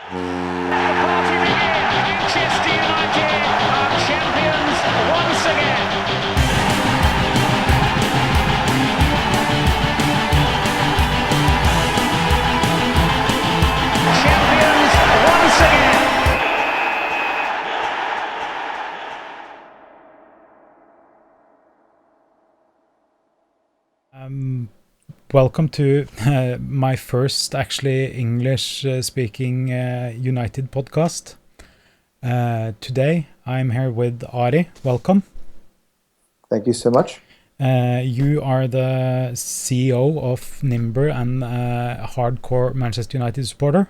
The party begins. Manchester United are champions once again. Champions once again. Welcome to my first actually English-speaking United podcast. Today I'm here with Ari. Welcome. Thank you so much. You are the CEO of Nimber and hardcore Manchester United supporter.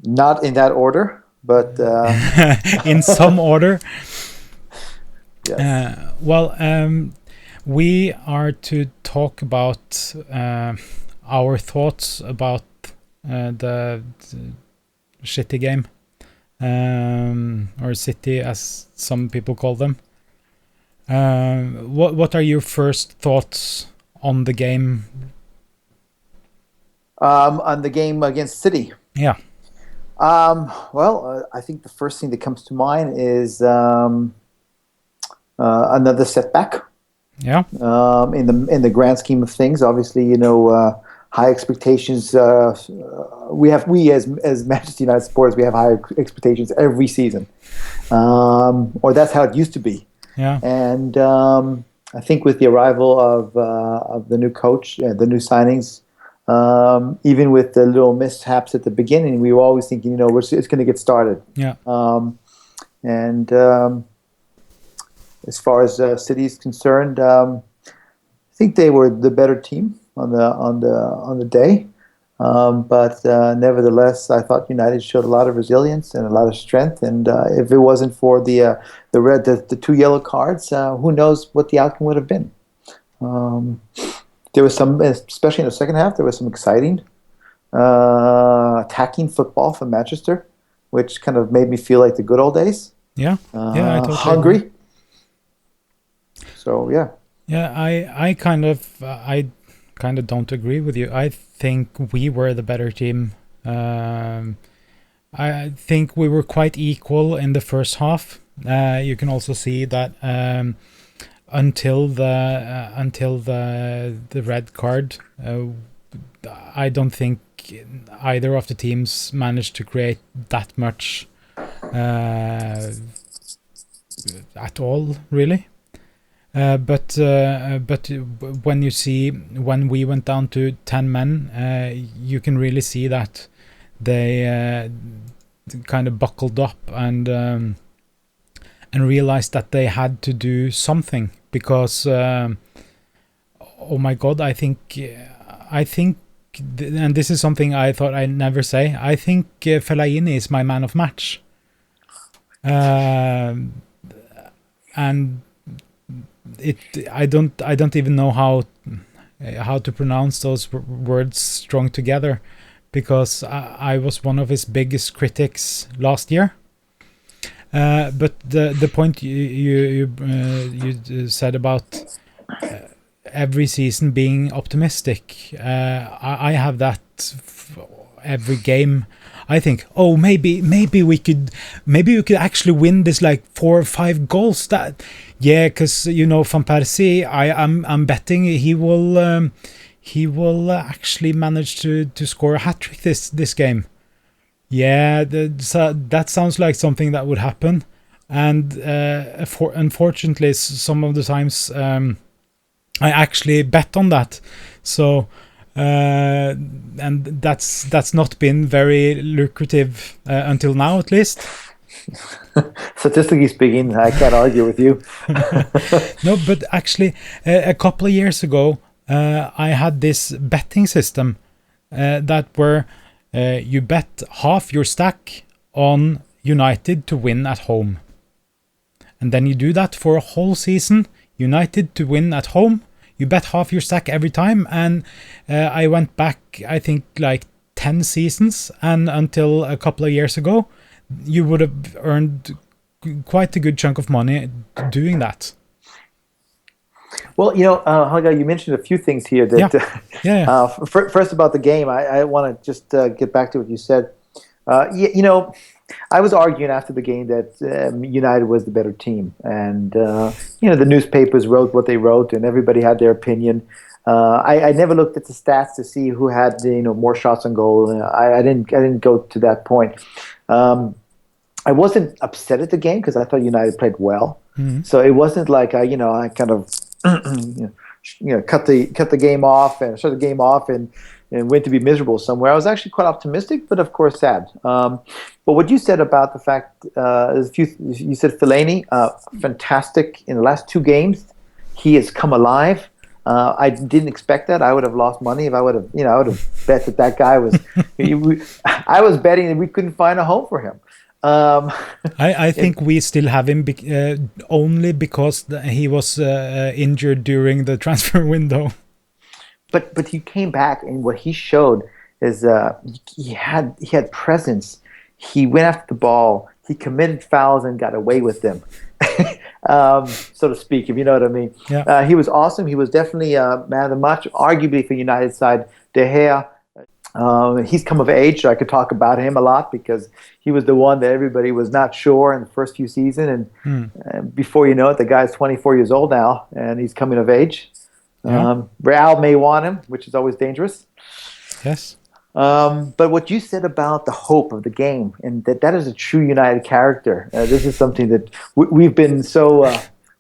Not in that order, but In some order. yes. We are to talk about our thoughts about the shitty game, or City as some people call them. What are your first thoughts on the game? On the game against City. Yeah. I think the first thing that comes to mind is another setback. Yeah. In the grand scheme of things, obviously, high expectations. We as Manchester United supporters, we have high expectations every season, or that's how it used to be. Yeah. And I think with the arrival of the new coach, the new signings, even with the little mishaps at the beginning, we were always thinking, it's going to get started. Yeah. As far as City is concerned, I think they were the better team on the day. But nevertheless, I thought United showed a lot of resilience and a lot of strength. And if it wasn't for the two yellow cards, who knows what the outcome would have been. There was some, especially in the second half, there was some exciting attacking football from Manchester, which kind of made me feel like the good old days. Yeah. I totally hungry. agree. So yeah. Yeah, I kind of don't agree with you. I think we were the better team. I think we were quite equal in the first half. You can also see that until the red card, I don't think either of the teams managed to create that much at all, really. But when we went down to 10 men, you can really see that they kind of buckled up and realized that they had to do something because oh my God, I think, and this is something I thought I'd never say. I think Fellaini is my man of match, and I don't even know how to pronounce those words strung together, because I was one of his biggest critics last year. But the point you said about every season being optimistic, I have that every game. I think, maybe we could actually win this like 4 or 5 goals. Because Van Persie, I'm betting he will actually manage to score a hat trick this game. Yeah, that sounds like something that would happen, and unfortunately, some of the times I actually bet on that. So. And that's not been very lucrative until now, at least. Statistically speaking, I can't argue with you. No, but actually, a couple of years ago, I had this betting system that where you bet half your stack on United to win at home, and then you do that for a whole season. United to win at home. You bet half your stack every time, and I went back, I think, like 10 seasons, and until a couple of years ago, you would have earned quite a good chunk of money doing that. Well, Helga, you mentioned a few things here that. Yeah. First about the game, I want to just get back to what you said. Yeah, I was arguing after the game that United was the better team, and the newspapers wrote what they wrote, and everybody had their opinion. I never looked at the stats to see who had more shots on goal. I didn't go to that point. I wasn't upset at the game because I thought United played well. So it wasn't like I kind of cut the game off and shut the game off and went to be miserable somewhere. I was actually quite optimistic, but of course sad. But what you said about the fact, you said Fellaini, fantastic in the last 2 games. He has come alive. I didn't expect that. I would have lost money if I would have bet that guy was. I was betting that we couldn't find a home for him. I think we still have him only because he was injured during the transfer window. But he came back, and what he showed is he had presence. He went after the ball. He committed fouls and got away with them, so to speak, if you know what I mean. Yeah. He was awesome. He was definitely man of the match, arguably for United side. De Gea, he's come of age, so I could talk about him a lot because he was the one that everybody was not sure in the first few seasons, and before you know it, the guy's 24 years old now, and he's coming of age. Yeah. Real may want him, which is always dangerous. Yes. But what you said about the hope of the game, and that is a true United character. This is something that we've been so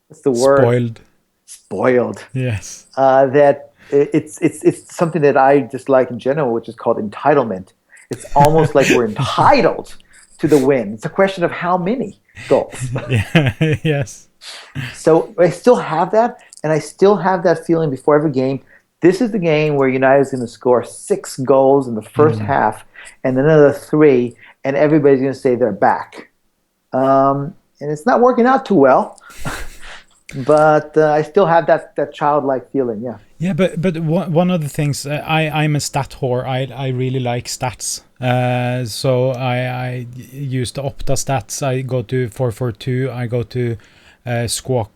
what's the word? Spoiled. Yes. That it's something that I dislike in general, which is called entitlement. It's almost like we're entitled to the win. It's a question of how many goals. Yeah. Yes. So I still have that, and I still have that feeling before every game. This is the game where United is going to score 6 goals in the first half, and another 3, and everybody's going to say they're back. And it's not working out too well, but I still have that childlike feeling. Yeah. Yeah, but one of the things, I'm a stat whore. I really like stats. So I use the Opta stats. I go to 442. I go to Squawker,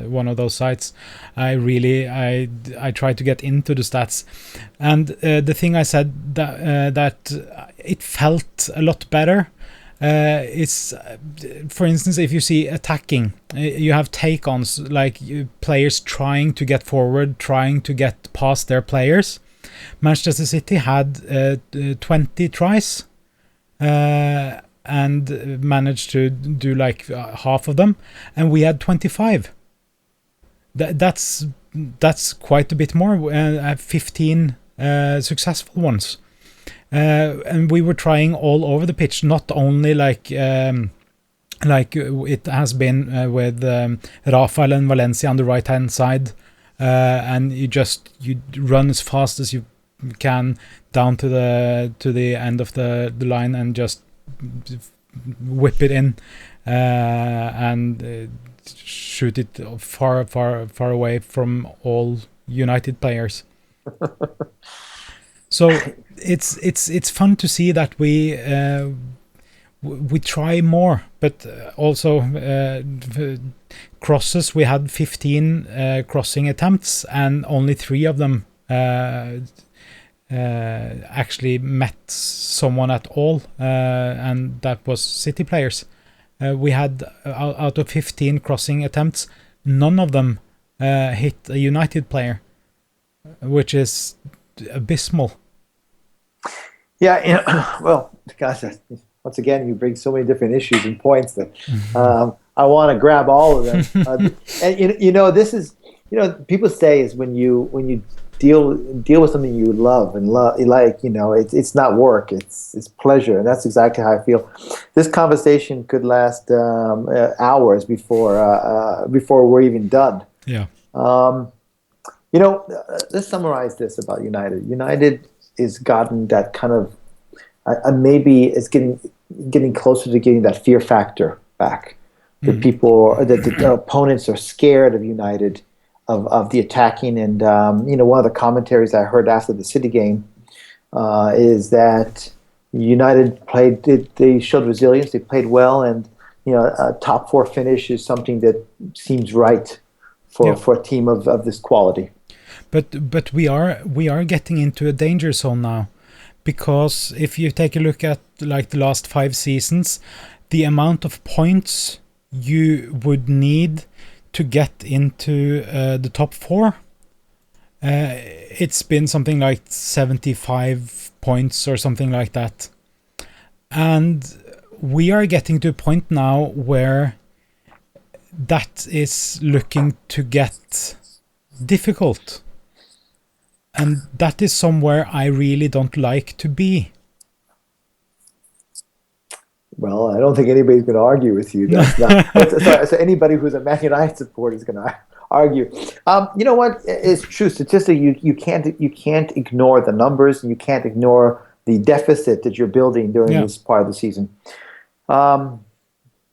one of those sites. I try to get into the stats, and the thing I said that it felt a lot better is, for instance, if you see attacking, you have take-ons, like players trying to get forward, trying to get past their players. Manchester City had 20 tries and managed to do like half of them, and we had 25. That's quite a bit more. 15 successful ones, and we were trying all over the pitch, not only like it has been with Rafael and Valencia on the right hand side, and you run as fast as you can down to the end of the line and just whip it in and shoot it far away from all United players. So it's fun to see that we try more, but also crosses. We had 15 crossing attempts, and only 3 of them actually met someone at all, and that was City players. We had out of 15 crossing attempts, none of them hit a United player, which is abysmal. Yeah, well, gosh, once again, you bring so many different issues and points that I want to grab all of them. And this is, people say is when you deal with something you love and it's not work, it's pleasure, and that's exactly how I feel. This conversation could last hours before we're even done. Yeah. Let's summarize this about United. United is gotten that kind of maybe it's getting closer to getting that fear factor back. The the opponents are scared of United, of the attacking, and one of the commentaries I heard after the City game is that United they showed resilience, they played well, and a top 4 finish is something that seems right for a team of this quality. But we are getting into a danger zone now, because if you take a look at like the last 5 seasons, the amount of points you would need to get into the top 4, it's been something like 75 points or something like that. And we are getting to a point now where that is looking to get difficult. And that is somewhere I really don't like to be. Well, I don't think anybody's going to argue with you. That's not, so anybody who's a Man United supporter is going to argue. You know what? It's true. Statistically, you can't ignore the numbers, and you can't ignore the deficit that you're building during this part of the season.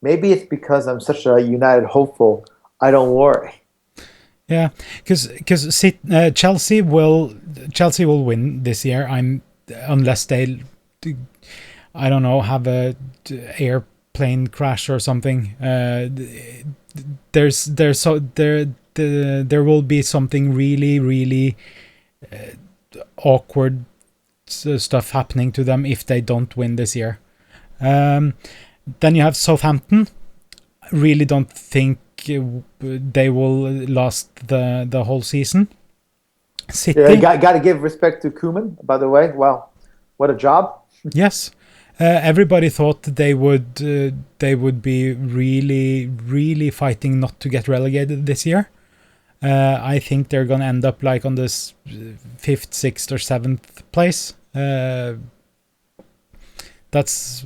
Maybe it's because I'm such a United hopeful. I don't worry. Yeah, because Chelsea will win this year. Unless they, I don't know, have a airplane crash or something. There will be something really awkward stuff happening to them if they don't win this year. Then you have Southampton. Really don't think they will last the whole season. City. Yeah, got to give respect to Koeman, by the way. Wow, what a job! Yes, everybody thought they would be really fighting not to get relegated this year. I think they're gonna end up like on this 5th, 6th, or 7th place. That's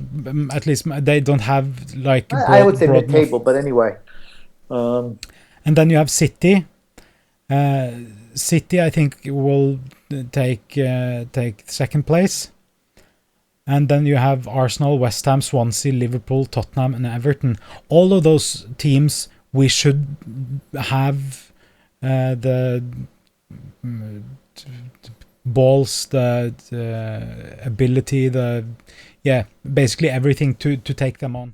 at least they don't have like. I would say mid-table, but anyway. And then you have City. City, I think, will take 2nd place. And then you have Arsenal, West Ham, Swansea, Liverpool, Tottenham, and Everton. All of those teams we should have the balls, the ability, basically everything to take them on.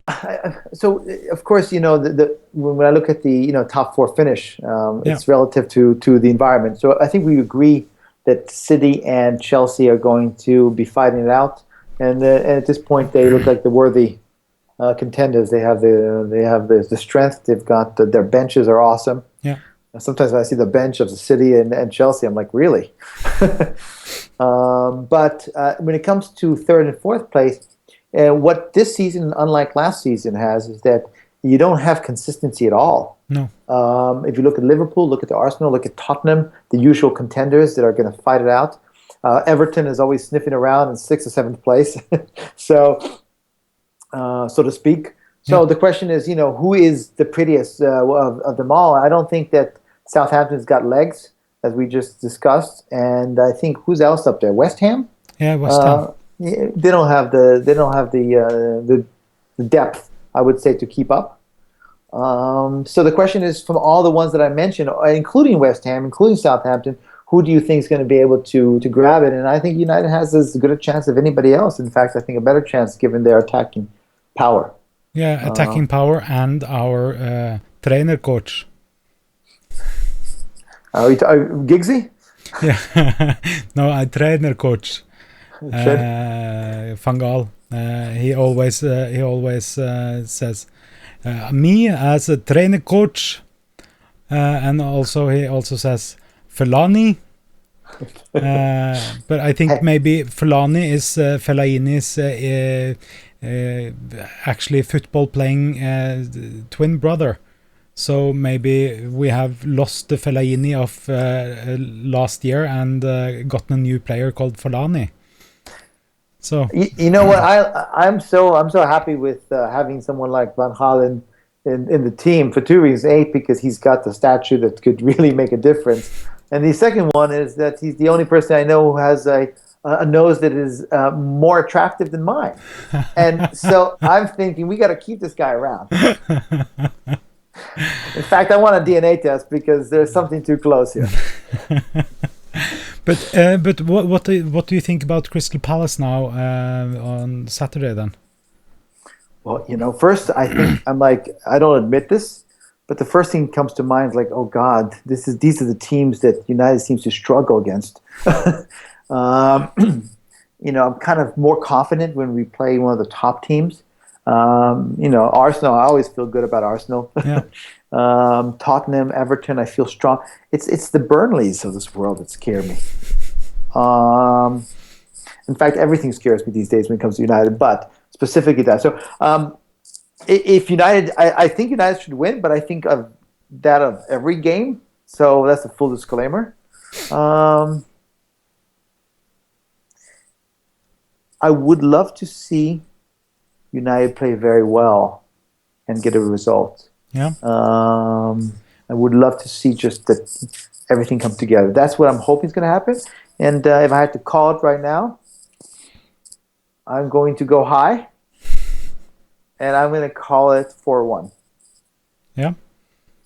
So, of course, when I look at the top 4 finish, it's relative to the environment. So I think we agree that City and Chelsea are going to be fighting it out, and at this point they look like the worthy contenders. They have the strength. They've got their benches are awesome. Yeah. Sometimes when I see the bench of the City and Chelsea, I'm like, really? But when it comes to 3rd and 4th place, what this season, unlike last season, has is that you don't have consistency at all. No. If you look at Liverpool, look at the Arsenal, look at Tottenham, the usual contenders that are going to fight it out. Everton is always sniffing around in 6th or 7th place, so to speak. So the question is, who is the prettiest of them all? I don't think that Southampton's got legs, as we just discussed, and I think who's else up there? West Ham. Yeah, West Ham. They don't have the depth, I would say, to keep up. So the question is, from all the ones that I mentioned, including West Ham, including Southampton, who do you think is going to be able to grab it? And I think United has as good a chance of anybody else. In fact, I think a better chance given their attacking power. Yeah, attacking power and our trainer coach. Giggsy? Yeah, no, trainer coach. Van Gaal. He always says me as a trainer coach, and also he also says Fellaini. But I think maybe Fellaini is Fellaini's actually football playing twin brother. So maybe we have lost the Fellaini of last year and gotten a new player called Fellaini. So you know what, I'm so happy with having someone like Van Gaal in the team for 2 reasons. A, because he's got the stature that could really make a difference, and the second one is that he's the only person I know who has a nose that is more attractive than mine, and so I'm thinking we got to keep this guy around. In fact, I want a DNA test because there's something too close here. But what do you think about Crystal Palace now on Saturday then? Well, first I think I don't admit this, but the first thing that comes to mind is like, oh God, these are the teams that United seems to struggle against. I'm kind of more confident when we play one of the top teams. Arsenal, I always feel good about Arsenal. Yeah. Tottenham, Everton, I feel strong. It's the Burnleys of this world that scare me. In fact, everything scares me these days when it comes to United, but specifically that. So if United, I think United should win, but I think of that of every game. So that's a full disclaimer. I would love to see United play very well and get a result. Yeah. I would love to see just that everything come together. That's what I'm hoping is going to happen. And if I had to call it right now, I'm going to go high, and I'm going to call it 4-1. Yeah.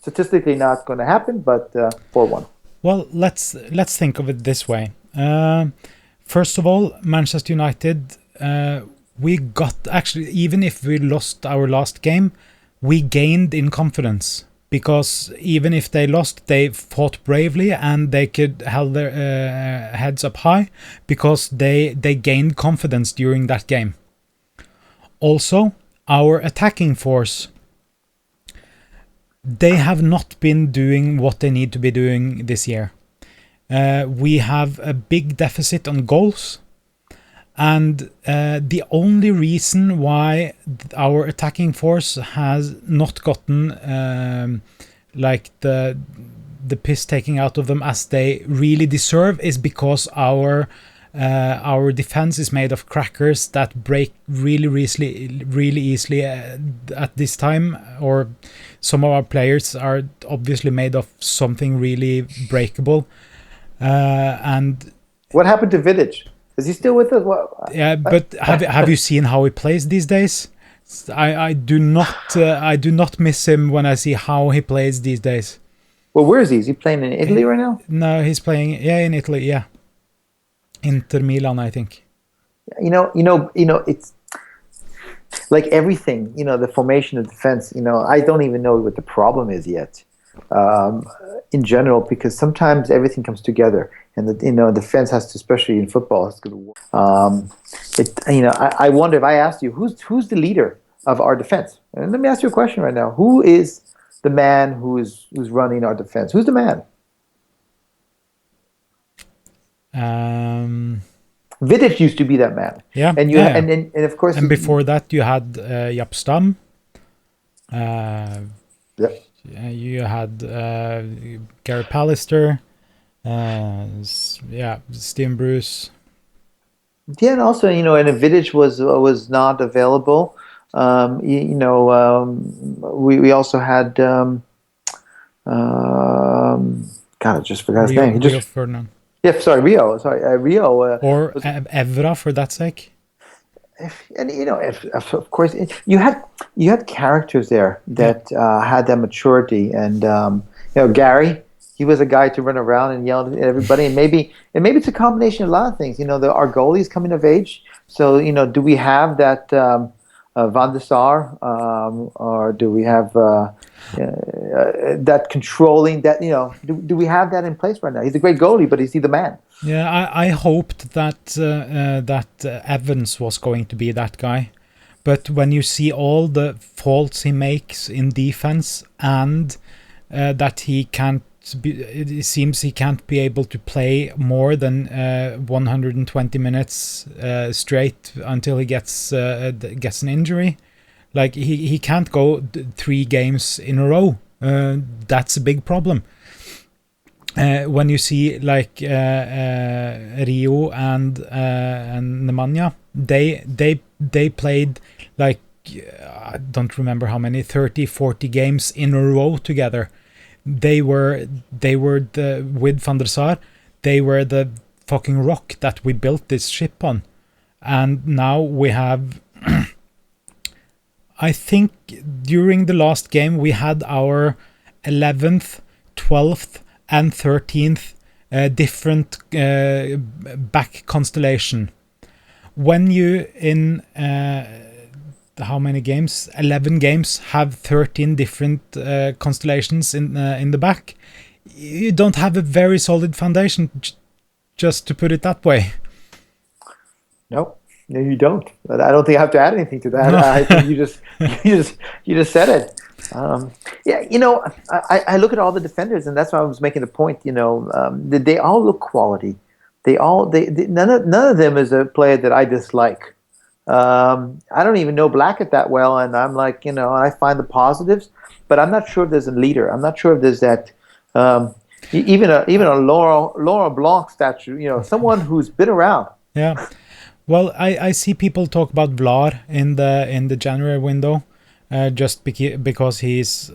Statistically, not going to happen, but 4-1. Well, let's think of it this way. First of all, Manchester United, we got, actually, even if we lost our last game, we gained in confidence, because even if they lost, they fought bravely and they could held their heads up high, because they gained confidence during that game. Also, our attacking force, they have not been doing what they need to be doing this year. We have a big deficit on goals, and the only reason why our attacking force has not gotten like the piss taken out of them as they really deserve is because our defense is made of crackers that break really easily at this time, or some of our players are obviously made of something really breakable. And what happened to Vidic? Is he still with us? Yeah, but have you seen how he plays these days? I do not miss him when I see how he plays these days. Well, where is he? Is he playing in Italy right now? No, he's playing in Italy. Yeah, Inter Milan, I think. It's like everything. The formation of defense. I don't even know what the problem is yet. In general, because sometimes everything comes together, and the defense has to, especially in football, has to work. I wonder, if I asked you, who's the leader of our defense? And let me ask you a question right now: who is the man who's running our defense? Who's the man? Vidic used to be that man. Yeah, and of course, and before that you had Jaap Stam. Yep. You had Gary Pallister, Steve Bruce. Yeah, and also, and Vidic was not available. We also had God, I just forgot his name. Rio Ferdinand. Yeah, sorry, Rio. Rio. Or Evra, for that sake. And of course, you had characters there that had that maturity, and Gary, he was a guy to run around and yell at everybody, and maybe it's a combination of a lot of things. Our goalie's coming of age, so do we have that Van der Sar, or do we have that controlling that? Do we have that in place right now? He's a great goalie, but is he the man? Yeah, I hoped that Evans was going to be that guy, but when you see all the faults he makes in defense, and that it seems he can't be able to play more than 120 minutes straight until he gets an injury. Like he can't go 3 games in a row. That's a big problem. When you see like Rio and Nemanja, they played like I don't remember how many, 30-40 games in a row together. They were with Van der Sar, they were the fucking rock that we built this ship on, and now we have. I think during the last game we had our 11th, 12th, and 13th different back constellation. When you in how many games? 11 games have 13 different constellations in the back. You don't have a very solid foundation, just to put it that way. No, no, you don't. But I don't think I have to add anything to that. No. I think you just said it. Yeah, I look at all the defenders, and that's why I was making the point. They all look quality. None of them is a player that I dislike. I don't even know Blackett that well, and I'm like, I find the positives, but I'm not sure if there's a leader. I'm not sure if there's that. Even a Laurent Blanc statue. Someone who's been around. Yeah. Well, I see people talk about Vlad in the January window, just because he's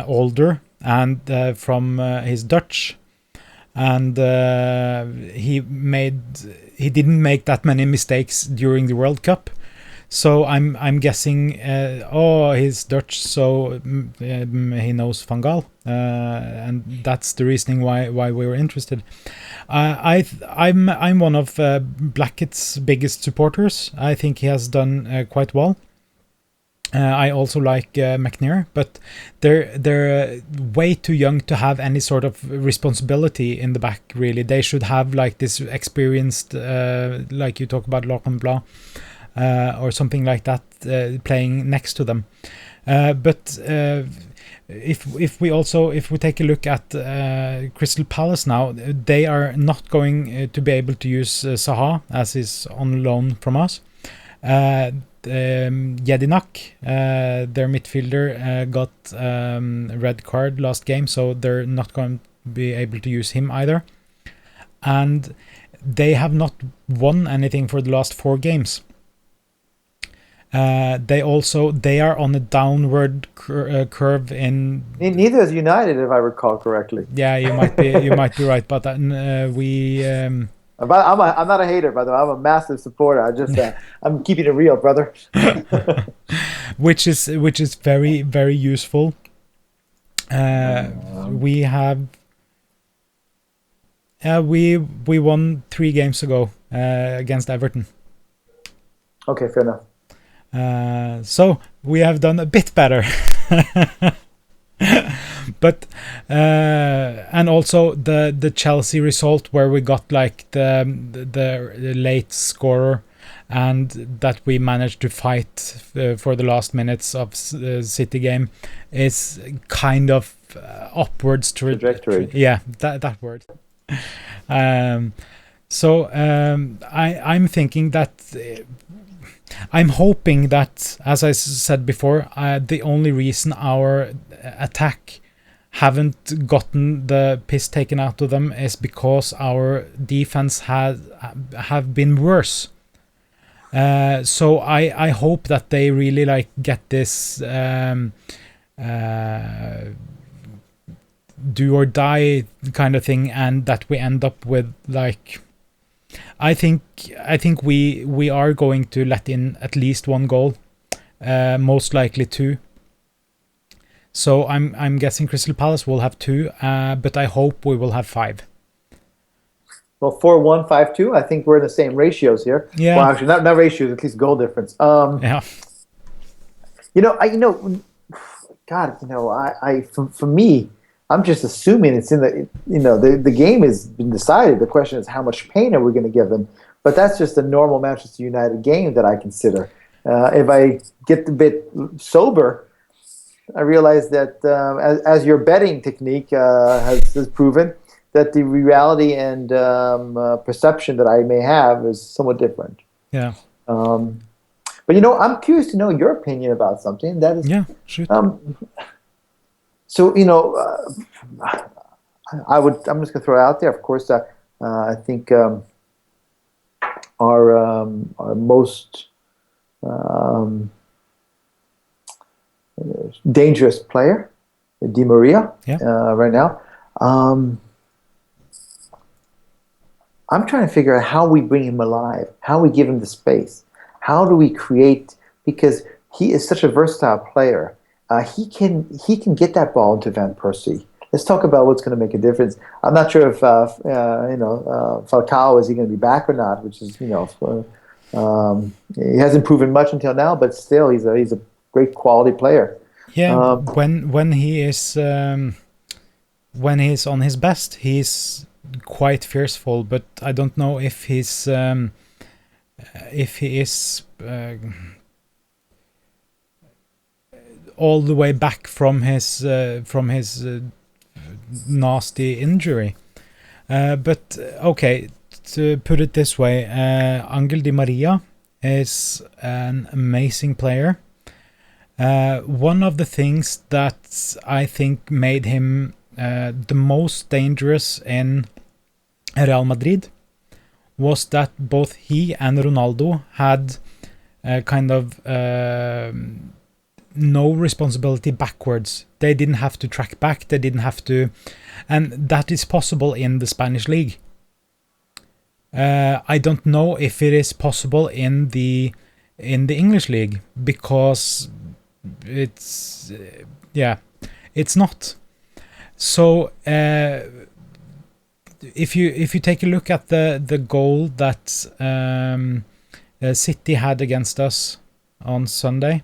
older and from he's Dutch, and he didn't make that many mistakes during the World Cup, so I'm guessing he's Dutch, so he knows Van Gaal, and that's the reasoning why we were interested. I'm one of Blackett's biggest supporters. I think he has done quite well. I also like McNair, but they're way too young to have any sort of responsibility in the back. Really, they should have like this experienced, like you talk about Laurent Blanc, or something like that, playing next to them. But if we take a look at Crystal Palace now, they are not going to be able to use Zaha, as is on loan from us. Jedinak, their midfielder, got a red card last game, so they're not going to be able to use him either. And they have not won anything for the last 4 games. They are on a downward curve in. Neither is United, if I recall correctly. Yeah, you might be right, but we. I'm not a hater, by the way. I'm a massive supporter. I'm keeping it real, brother. which is very, very useful. We have. We won 3 games ago against Everton. Okay, fair enough. So we have done a bit better. But and also the Chelsea result, where we got like the late scorer, and that we managed to fight for the last minutes of the City game, is kind of upwards trajectory. Yeah, that word. So I'm thinking that. I'm hoping that, as I said before, the only reason our attack haven't gotten the piss taken out of them is because our defense have been worse. So I hope that they really like get this do or die kind of thing, and that we end up with like. I think we are going to let in at least 1 goal, most likely 2. So I'm guessing Crystal Palace will have 2, but I hope we will have 5. Well, 4-1, 5-2. I think we're in the same ratios here. Yeah. Well, actually, not ratios, at least goal difference. Yeah. God, for me, I'm just assuming it's in the game has been decided. The question is, how much pain are we going to give them? But that's just a normal Manchester United game that I consider. If I get a bit sober, I realize that as your betting technique has proven, that the reality and perception that I may have is somewhat different. Yeah. But I'm curious to know your opinion about something. That is, yeah, shoot. So I'm just gonna throw it out there. Of course, I think our most dangerous player, Di Maria, right now. I'm trying to figure out how we bring him alive, how we give him the space, how do we create, because he is such a versatile player. He can get that ball into Van Persie. Let's talk about what's going to make a difference. I'm not sure if Falcao is he going to be back or not, which is he hasn't proven much until now, but still he's a great quality player. Yeah, when he's on his best, he's quite fearful, but I don't know if he's if he is all the way back from his nasty injury. But okay, to put it this way, Angel Di Maria is an amazing player. One of the things that I think made him the most dangerous in Real Madrid was that both he and Ronaldo had kind of no responsibility backwards. They didn't have to track back, they didn't have to, and that is possible in the Spanish league. I don't know if it is possible in the English league, because it's it's not. So if you take a look at the goal that City had against us on Sunday,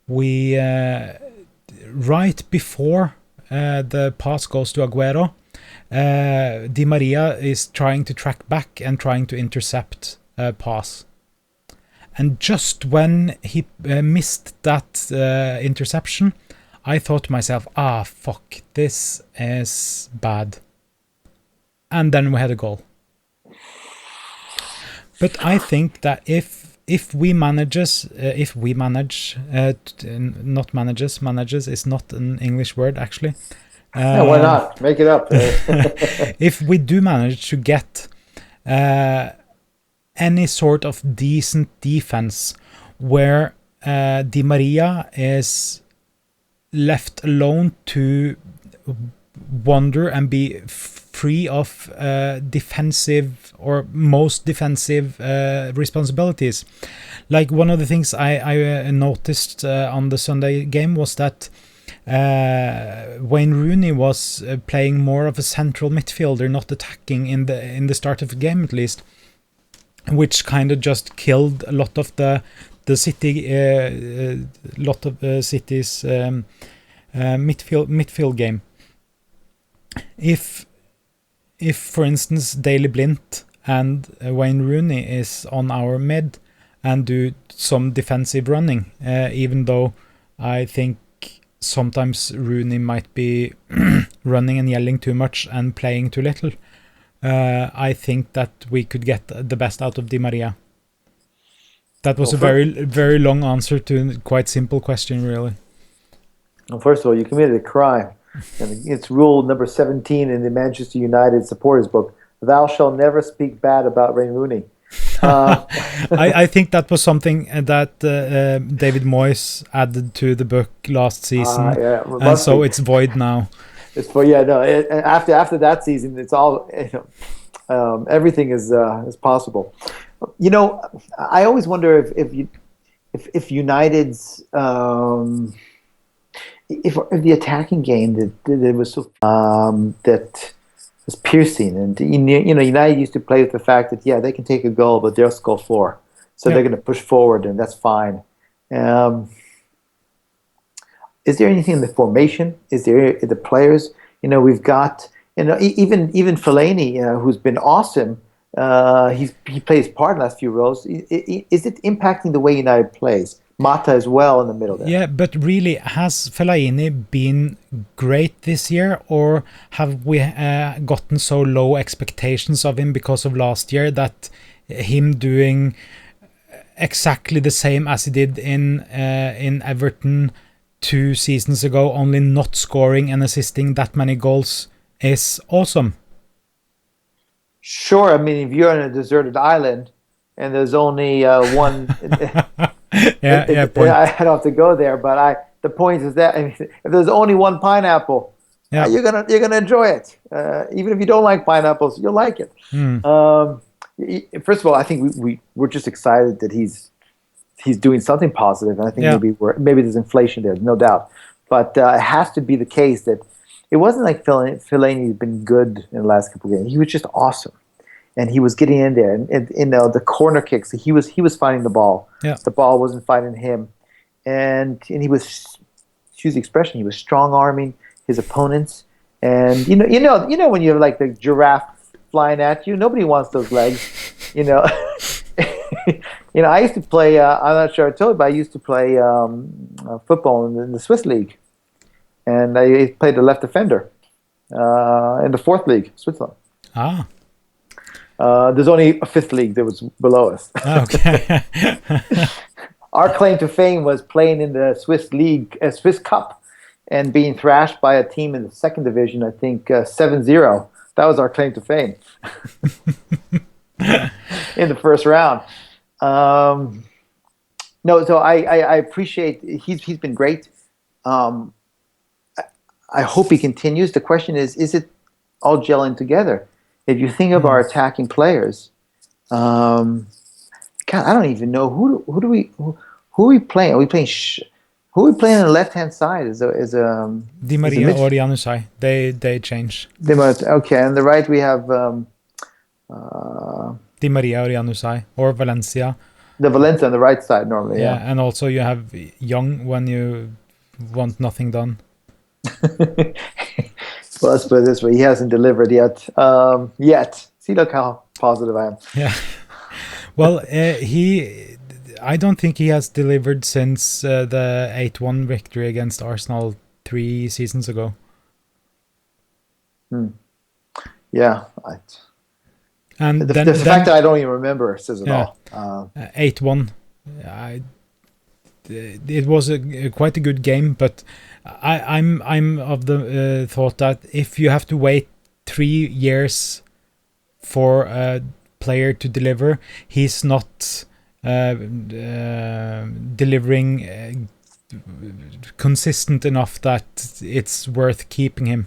we right before the pass goes to Aguero, Di Maria is trying to track back and trying to intercept a pass. And just when he missed that interception, I thought to myself, fuck, this is bad. And then we had a goal. But I think that if we manage, not manages is not an English word actually. Why not? Make it up. If we do manage to get any sort of decent defense where Di Maria is left alone to wander and be free of defensive or most defensive responsibilities. Like one of the things I noticed on the Sunday game was that Wayne Rooney was playing more of a central midfielder, not attacking in the start of the game at least, which kind of just killed a lot of the City, City's midfield game. If for instance Daley Blind and Wayne Rooney is on our mid and do some defensive running, even though I think sometimes Rooney might be running and yelling too much and playing too little, I think that we could get the best out of Di Maria. That was a very, very long answer to a quite simple question, really. Well, first of all, you committed a crime. And it's rule number 17 in the Manchester United supporters book: thou shalt never speak bad about Wayne Rooney. I think that was something that David Moyes added to the book last season, and so it's void now. It's for after that season, it's all everything is possible. You know, I always wonder if United's if the attacking game that was so that was piercing, and you know, United used to play with the fact that they can take a goal, but they'll score 4, so they're going to push forward, and that's fine. Is there anything in the formation? Is there the players? You know, we've got even Fellaini, who's been awesome. He plays part in the last few rows. Is it impacting the way United plays? Mata as well in the middle there. Yeah, but really, has Fellaini been great this year, or have we gotten so low expectations of him because of last year that him doing exactly the same as he did in Everton 2 seasons ago, only not scoring and assisting that many goals, is awesome? Sure, I mean, if you're on a deserted island and there's only one... Point. I don't have to go there, but the point is that if there's only one pineapple, you're gonna enjoy it. Even if you don't like pineapples, you'll like it. First of all, I think we're just excited that he's doing something positive, and I think maybe there's inflation there, no doubt. But it has to be the case that it wasn't like Fellaini's been good in the last couple of games. He was just awesome. And he was getting in there, and the corner kicks. He was finding the ball. Yeah. The ball wasn't finding him, and he was, excuse the expression, he was strong arming his opponents. And you know when you have like the giraffe flying at you, nobody wants those legs. You know, I used to play. I'm not sure I told you, but I used to play football in the Swiss league, and I played the left defender in the fourth league, Switzerland. Ah, There's only a fifth league that was below us. okay. Our claim to fame was playing in the Swiss league, Swiss Cup, and being thrashed by a team in the second division. I think 7-0. That was our claim to fame in the first round. No, so I appreciate he's been great. I hope he continues. The question is it all gelling together? If you think of our attacking players, God, I don't even know who are we playing? Are we playing? Who are we playing on the left hand side? Di Maria or Janusaj. They change. Okay, on the right we have Di Maria or Janusaj or Valencia. the Valencia on the right side normally. Yeah, Yeah. and also you have Young when you want nothing done. Well, let's put it this way: he hasn't delivered yet. See, look how positive I am. Yeah. Well, I don't think he has delivered since the 8-1 victory against Arsenal 3 seasons ago. Yeah. And The then fact that I don't even remember says it Yeah. all. 8-1. It was quite a good game, but I'm of the thought that if you have to wait 3 years for a player to deliver, he's not delivering consistent enough that it's worth keeping him.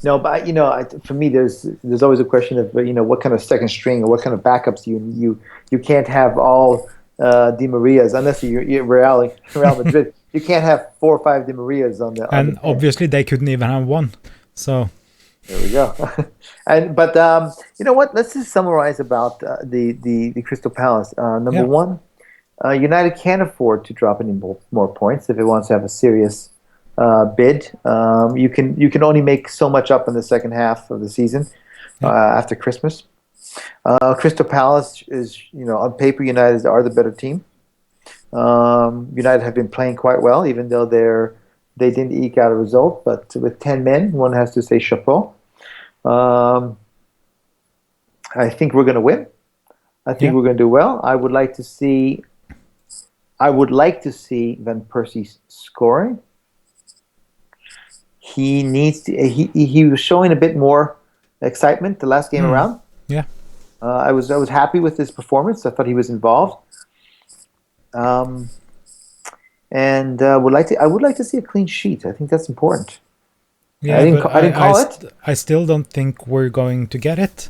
No, but for me, there's always a question of what kind of second string or what kind of backups you can't have all Di Marias unless you're Real Madrid. You can't have 4 or 5 Di Marias on the. And obviously they couldn't even have one. So there we go. But you know what? Let's just summarize about the Crystal Palace. Number one, United can't afford to drop any more points if it wants to have a serious bid. You can only make so much up in the second half of the season after Christmas. Crystal Palace is, on paper, United are the better team. United have been playing quite well, even though they didn't eke out a result. But with 10 men, one has to say chapeau. I think we're going to win. I think we're going to do well. I would like to see Van Persie scoring. He needs to. He was showing a bit more excitement the last game around. Yeah. I was happy with his performance. I thought he was involved. And I would like to see a clean sheet. I think that's important. Yeah, I didn't call it. I still don't think we're going to get it,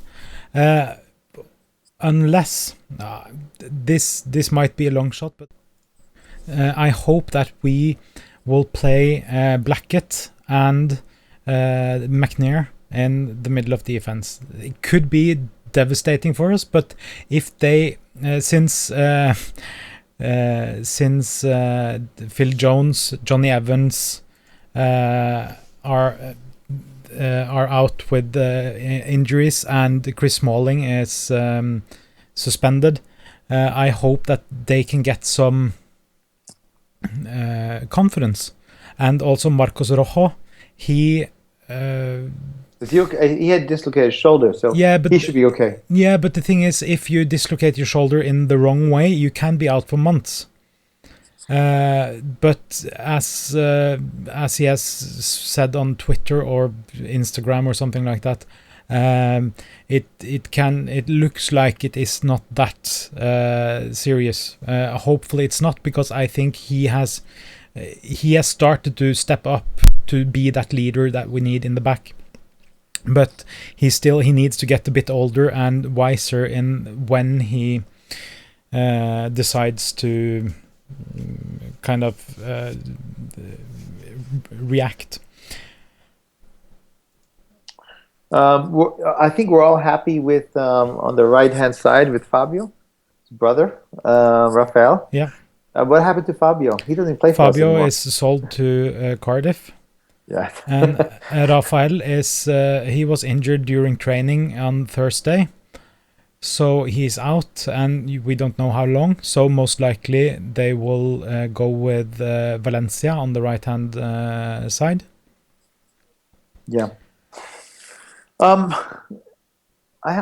unless this might be a long shot. But I hope that we will play Blackett and McNair in the middle of defense. It could be devastating for us, but if they since Phil Jones, Johnny Evans are out with injuries and Chris Smalling is suspended, I hope that they can get some confidence. And also Marcos Rojo, he had dislocated shoulder, so he should be okay. Yeah, but the thing is, if you dislocate your shoulder in the wrong way, you can be out for months. But as he has said on Twitter or Instagram or something like that, it looks like it is not that serious. Hopefully it's not, because I think he has started to step up to be that leader that we need in the back. But he needs to get a bit older and wiser in when he decides to kind of react. I think we're all happy with on the right hand side with Fabio, his brother, Rafael. Yeah. What happened to Fabio? He doesn't play for us Fabio anymore. is sold to Cardiff. Yeah. And Rafael is he was injured during training on Thursday, So he's out, and we don't know how long. So most likely they will go with Valencia on the right-hand side. Yeah. I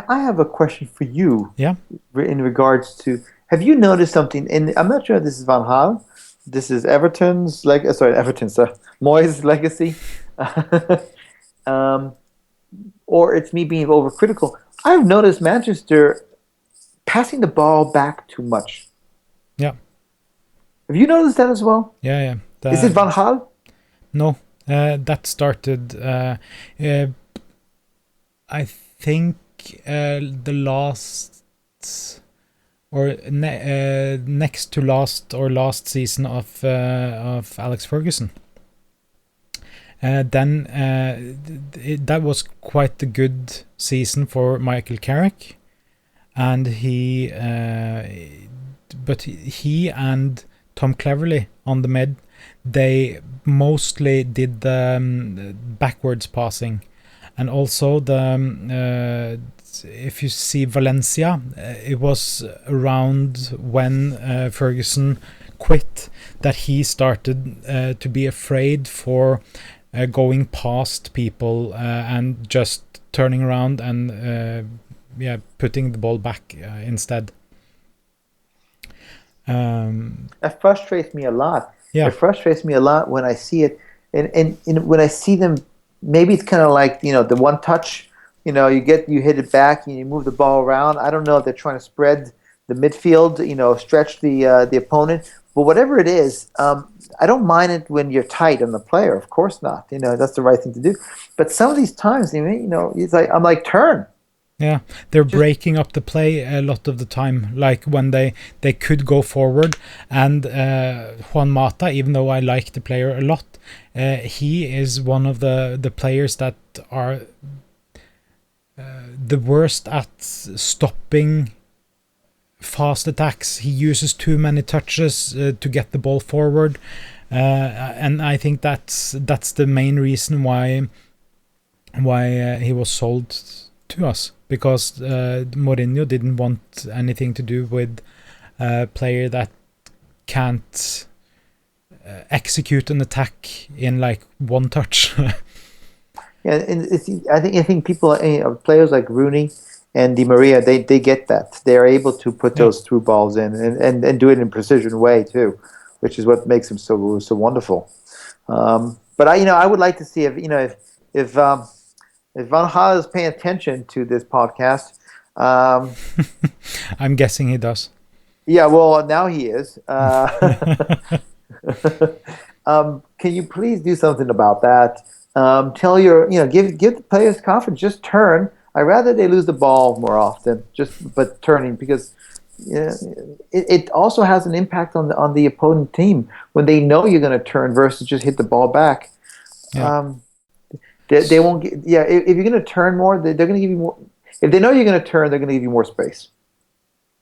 have a question for you. Yeah. In regards to, have you noticed something? And I'm not sure if this is Van Gaal. This is Moyes' legacy, um, or it's me being overcritical. I've noticed Manchester passing the ball back too much. Yeah. Have you noticed that as well? Yeah. Is it Van Gaal? No, that started. I think the last or next to last or last season of Alex Ferguson. Then that was quite a good season for Michael Carrick, and but he and Tom Cleverley on the mid, they mostly did the backwards passing, and also the if you see Valencia, it was around when Ferguson quit that he started to be afraid for going past people and just turning around and putting the ball back instead. That frustrates me a lot. Yeah. It frustrates me a lot when I see it, and when I see them. Maybe it's kind of like the one touch. You hit it back and you move the ball around. I don't know if they're trying to spread the midfield, stretch the opponent. But whatever it is, I don't mind it when you're tight on the player. Of course not. That's the right thing to do. But some of these times, it's like I'm like turn. Yeah, they're breaking up the play a lot of the time, like when they could go forward. And Juan Mata, even though I like the player a lot, he is one of the players that are the worst at stopping fast attacks. He uses too many touches to get the ball forward, and I think that's the main reason why he was sold to us, because Mourinho didn't want anything to do with a player that can't execute an attack in like one touch. Yeah, and I think people, players like Rooney and Di Maria, they get that. They are able to put those through balls in and do it in a precision way too, which is what makes them so wonderful. But I would like to see if Van Gaal is paying attention to this podcast. I'm guessing he does. Yeah, well, now he is. Can you please do something about that? Tell give the players confidence. Just turn. I'd rather they lose the ball more often. But turning, because it also has an impact on the opponent team when they know you're going to turn versus just hit the ball back. Yeah. They won't get. Yeah, if you're going to turn more, they're going to give you more. If they know you're going to turn, they're going to give you more space.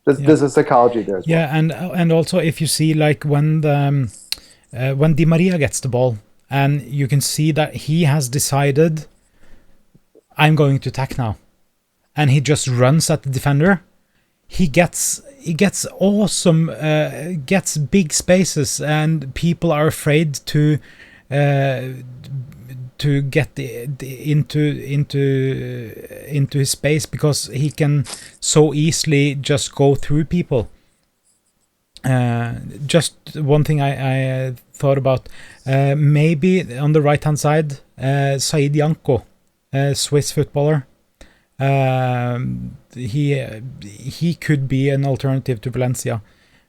There's a psychology there as well. Yeah, and also if you see like when Di Maria gets the ball, and you can see that he has decided, I'm going to attack now, and he just runs at the defender. He gets awesome, gets big spaces, and people are afraid to get into his space, because he can so easily just go through people. Just one thing I thought about, maybe on the right hand side, Said Janko, Swiss footballer, he could be an alternative to Valencia,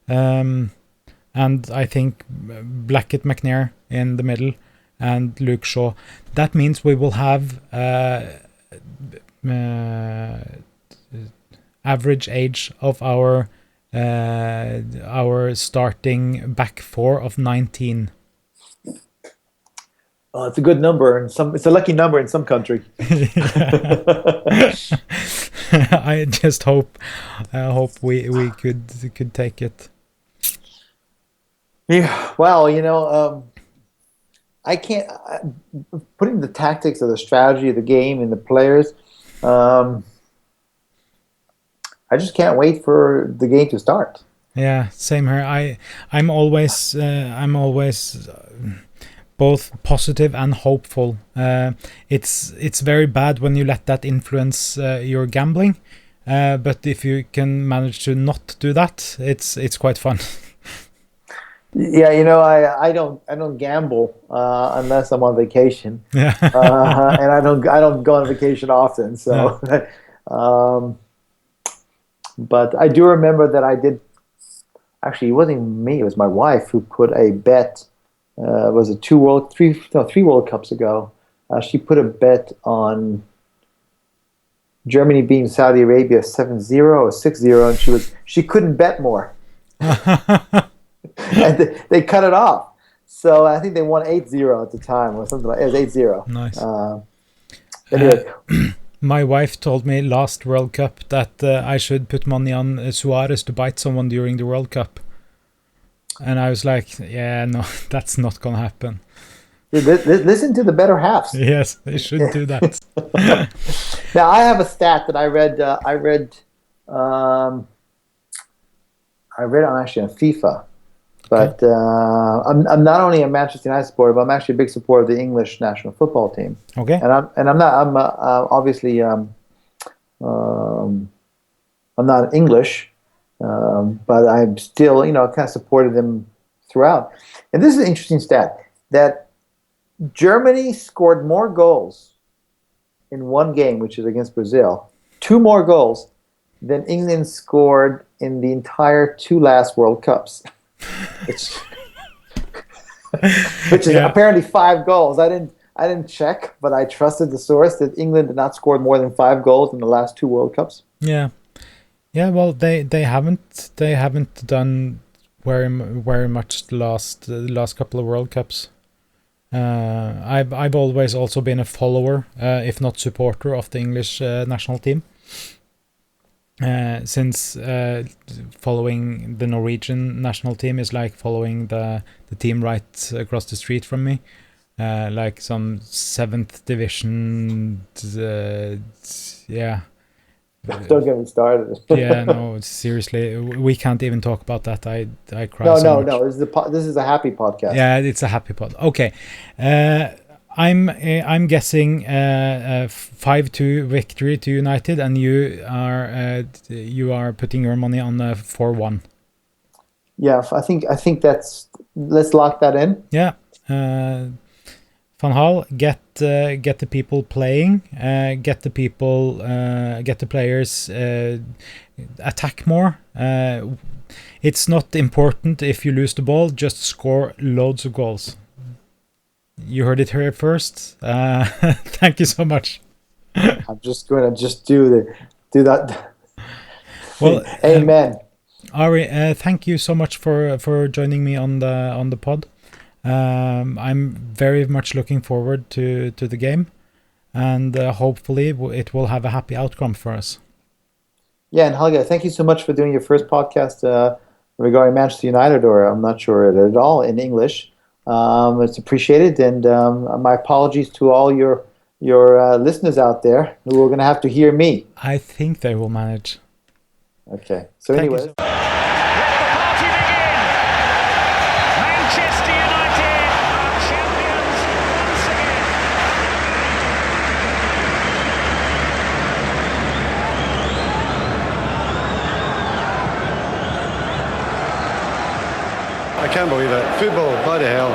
and I think Blackett, McNair in the middle, and Luke Shaw. That means we will have average age of our starting back four of 19. Oh, it's a good number, and it's a lucky number in some country. I just hope we could take it. Yeah, well, I can't putting the tactics or the strategy of the game and the players. I just can't wait for the game to start. Yeah, same here. I'm always both positive and hopeful. It's very bad when you let that influence your gambling, but if you can manage to not do that, it's quite fun. Yeah, I don't gamble unless I'm on vacation, Yeah. and I don't go on vacation often. So, but I do remember that I did. Actually, it wasn't even me; it was my wife who put a bet. Was it 3 World Cups ago? She put a bet on Germany beating Saudi Arabia 7-0 or 6-0, and she couldn't bet more. And they cut it off. So I think they won 8-0 at the time, or something like it was 8-0. Nice. Anyway, My wife told me last World Cup that I should put money on Suarez to bite someone during the World Cup. And I was like, yeah, no, that's not going to happen. listen to the better halves. Yes, they should do that. Now, I have a stat that I read actually on FIFA. But I'm not only a Manchester United supporter, but I'm actually a big supporter of the English national football team. Okay. I'm obviously I'm not English, but I'm still kind of supported them throughout. And this is an interesting stat that Germany scored more goals in one game, which is against Brazil, 2 more goals than England scored in the entire 2 last World Cups. Which is apparently 5 goals. I didn't check, but I trusted the source that England did not score more than 5 goals in the last 2 World Cups. Yeah. Well, they haven't done very much the last couple of World Cups. I've always also been a follower, if not supporter, of the English national team. Since following the Norwegian national team is like following the team right across the street from me, like some 7th division. Yeah. Don't get me started. Yeah, no, seriously, we can't even talk about that. I cry. So much. No. This is a happy podcast. Yeah, it's a happy pod. Okay, I'm guessing 5-2 victory to United, and you are putting your money on 4-1. Yeah, I think let's lock that in. Yeah, Van Gaal, get the people playing, get the players attack more. It's not important if you lose the ball, just score loads of goals. You heard it here first. Thank you so much. I'm just going to do that. Well, amen. Ari, thank you so much for joining me on the pod. I'm very much looking forward to the game, and hopefully it will have a happy outcome for us. Yeah, and Helge, thank you so much for doing your first podcast regarding Manchester United, or I'm not sure at all, in English. It's appreciated, and my apologies to all your listeners out there who are going to have to hear me. I think they will manage. Okay, so anyways. Let the party begin. Manchester United are champions once again. I can't believe it. Football, bloody hell.